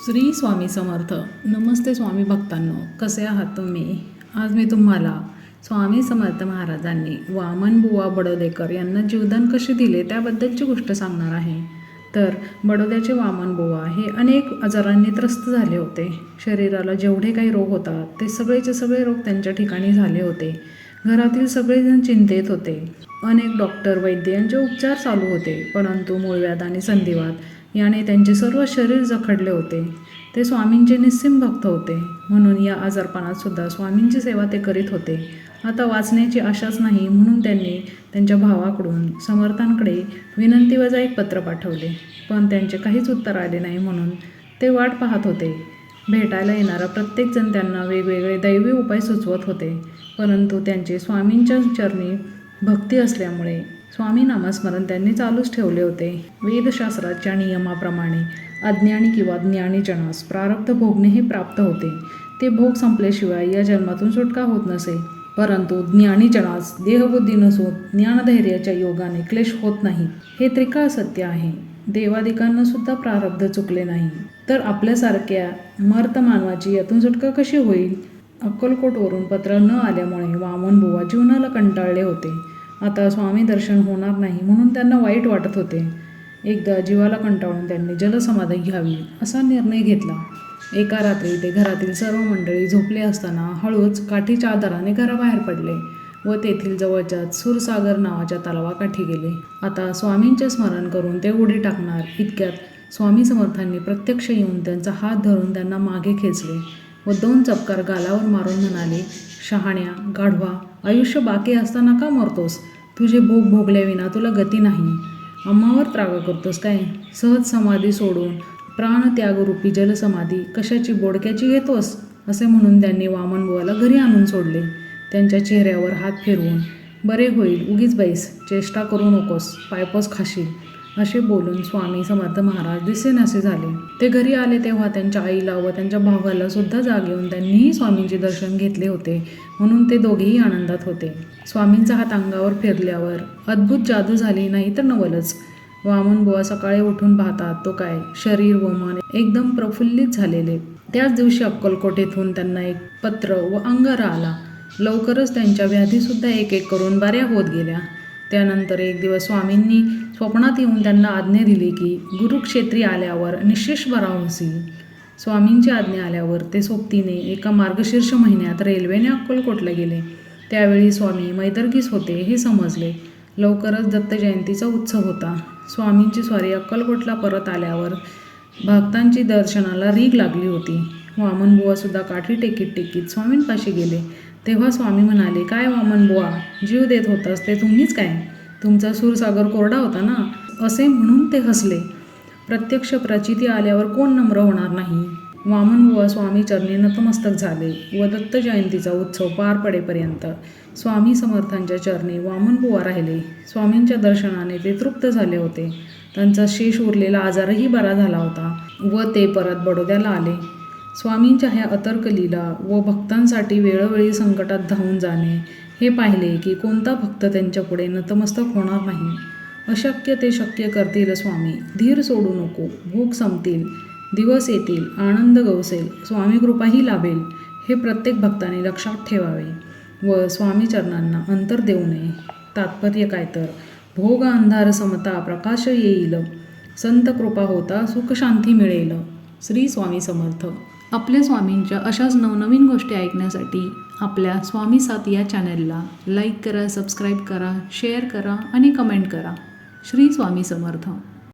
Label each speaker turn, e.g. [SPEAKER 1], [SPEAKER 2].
[SPEAKER 1] श्री स्वामी समर्थ. नमस्ते स्वामी भक्तांनो, कसे आहात तुम्ही? आज मी तुम्हाला स्वामी समर्थ महाराजांनी वामनबुवा बडोदेकर यांना जीवदान कसे दिले त्याबद्दलची गोष्ट सांगणार आहे. तर बडोद्याचे वामनबुवा हे अनेक आजारांनी त्रस्त झाले होते. शरीराला जेवढे काही रोग होतात ते सगळेचे सगळे रोग त्यांच्या ठिकाणी झाले होते. घरातील सगळेजण चिंतेत होते. अनेक डॉक्टर वैद्य यांचे उपचार चालू होते, परंतु मूळव्याध आणि संधिवात याने त्यांचे सर्व शरीर जखडले होते. ते स्वामींचे निस्सीम भक्त होते, म्हणून या आजारपणात सुद्धा स्वामींची सेवा ते करीत होते. आता वाचण्याची आशाच नाही, म्हणून त्यांनी त्यांच्या भावाकडून समर्थांकडे विनंतीवजा एक पत्र पाठवले. पण त्यांचे काहीच उत्तर आले नाही, म्हणून ते वाट पाहत होते. भेटायला येणारा प्रत्येकजण त्यांना वेगवेगळे दैवी उपाय सुचवत होते, परंतु त्यांचे स्वामींच्या चरणी भक्ती असल्यामुळे स्वामी नामस्मरण त्यांनी चालूच ठेवले होते. वेदशास्त्राच्या नियमाप्रमाणे अज्ञानी किंवा ज्ञानीजनास प्रारब्ध भोगणे हे प्राप्त होते. ते भोग संपल्याशिवाय या जन्मातून सुटका होत नसे, परंतु ज्ञानीजनास देहबुद्धी नसून ज्ञानधैर्याच्या योगाने क्लेश होत नाही. हे त्रिकाळ सत्य आहे. देवादिकांना सुद्धा प्रारब्ध चुकले नाही, तर आपल्यासारख्या मर्त मानवाची यातून सुटका कशी होईल? अक्कलकोटवरून पत्र न आल्यामुळे वामनबुवा जीवनाला कंटाळले होते. आता स्वामी दर्शन होणार नाही, म्हणून त्यांना वाईट वाटत होते. एकदा जीवाला कंटाळून त्यांनी जलसमाधी घ्यावी असा निर्णय घेतला. एका रात्री ते घरातील सर्व मंडळी झोपले असताना हळूच काठीच्या आधाराने घराबाहेर पडले व तेथील जवळच्याच सूरसागर नावाच्या तलावाकाठी गेले. आता स्वामींचे स्मरण करून ते उडी टाकणार इतक्यात स्वामी समर्थांनी प्रत्यक्ष येऊन त्यांचा हात धरून त्यांना मागे खेचले व 2 चपकार गालावर मारून म्हणाले, शहाण्या गाढवा, आयुष्य बाकी असताना का मरतोस? तुझे भोग भोगल्याविना तुला गती नाही. अम्मावर त्रागा करतोस काय? सहज समाधी सोडून प्राणत्यागरूपी जलसमाधी कशाची बोडक्याची घेतोस? असे म्हणून त्यांनी वामनबुवाला घरी आणून सोडले. त्यांच्या चेहऱ्यावर हात फिरवून, बरे होईल, उगीच बैस, चेष्टा करू नकोस, पायपोस खाशील, असे बोलून स्वामी समर्थ महाराज दिसेनासे झाले. ते घरी आले तेव्हा त्यांच्या आईला व त्यांच्या भावाला सुद्धा जाग येऊन त्यांनीही स्वामींचे दर्शन घेतले होते, म्हणून ते दोघेही आनंदात होते. स्वामींचा हात अंगावर फिरल्यावर अद्भुत जादू झाली, नाही तर नवलच. वामनबुवा सकाळी उठून पाहतात तो काय, शरीर व मन एकदम प्रफुल्लित झालेले. त्याच दिवशी अक्कलकोट येथून त्यांना एक पत्र व अंगारा आला. लवकरच त्यांच्या व्याधीसुद्धा एक एक करून बऱ्या होत गेल्या. त्यानंतर एक दिवस स्वामींनी स्वप्नात येऊन त्यांना आज्ञा दिली की गुरुक्षेत्री आल्यावर निश्शेष बरा होशील. स्वामींची आज्ञा आल्यावर ते सोबतीने एका मार्गशीर्ष महिन्यात रेल्वेने अक्कलकोटला गेले. त्यावेळी स्वामी मैदर्गीस होते हे समजले. लवकरच दत्त जयंतीचा उत्सव होता. स्वामींची स्वारी अक्कलकोटला परत आल्यावर भक्तांची दर्शनाला रीघ लागली होती. वामनबुवा सुद्धा काठी टेकीत टेकीत स्वामींपाशी गेले. तेव्हा स्वामी म्हणाले, काय वामनबुवा, जीव देत होतास ते तुम्हीच काय? तुमचा सूरसागर कोरडा होता ना? असे म्हणून ते हसले. प्रत्यक्ष प्रचिती आल्यावर कोण नम्र होणार नाही? वामनबुवा स्वामी चरणी नतमस्तक झाले व दत्त जयंतीचा उत्सव पार पडेपर्यंत स्वामी समर्थांच्या चरणी वामनबुवा राहिले. स्वामींच्या दर्शनाने ते तृप्त झाले होते. त्यांचा शेष उरलेला आजारही बरा झाला होता व ते परत बडोद्याला आले. स्वामींच्या ह्या अतर्क लीला व भक्तांसाठी वेळोवेळी संकटात धावून जाणे हे पाहिले की कोणता भक्त त्यांच्यापुढे नतमस्तक होणार नाही. अशक्य ते शक्य करतील स्वामी. धीर सोडू नको. भोग संपतील, दिवस येतील, आनंद गवसेल, स्वामी कृपाही लाभेल, हे प्रत्येक भक्ताने लक्षात ठेवावे व स्वामी चरणांना अंतर देऊ नये. तात्पर्य काय तर, भोग अंधार समता प्रकाश येईल, संत कृपा होता सुख शांती मिळेल. श्री स्वामी समर्थ. आपल्या स्वामींच्या अशाच नवनवीन गोष्टी ऐकण्यासाठी आपल्या स्वामी साथ या चॅनलला लाईक करा, सबस्क्राईब करा, शेअर करा आणि कमेंट करा. श्री स्वामी समर्थ.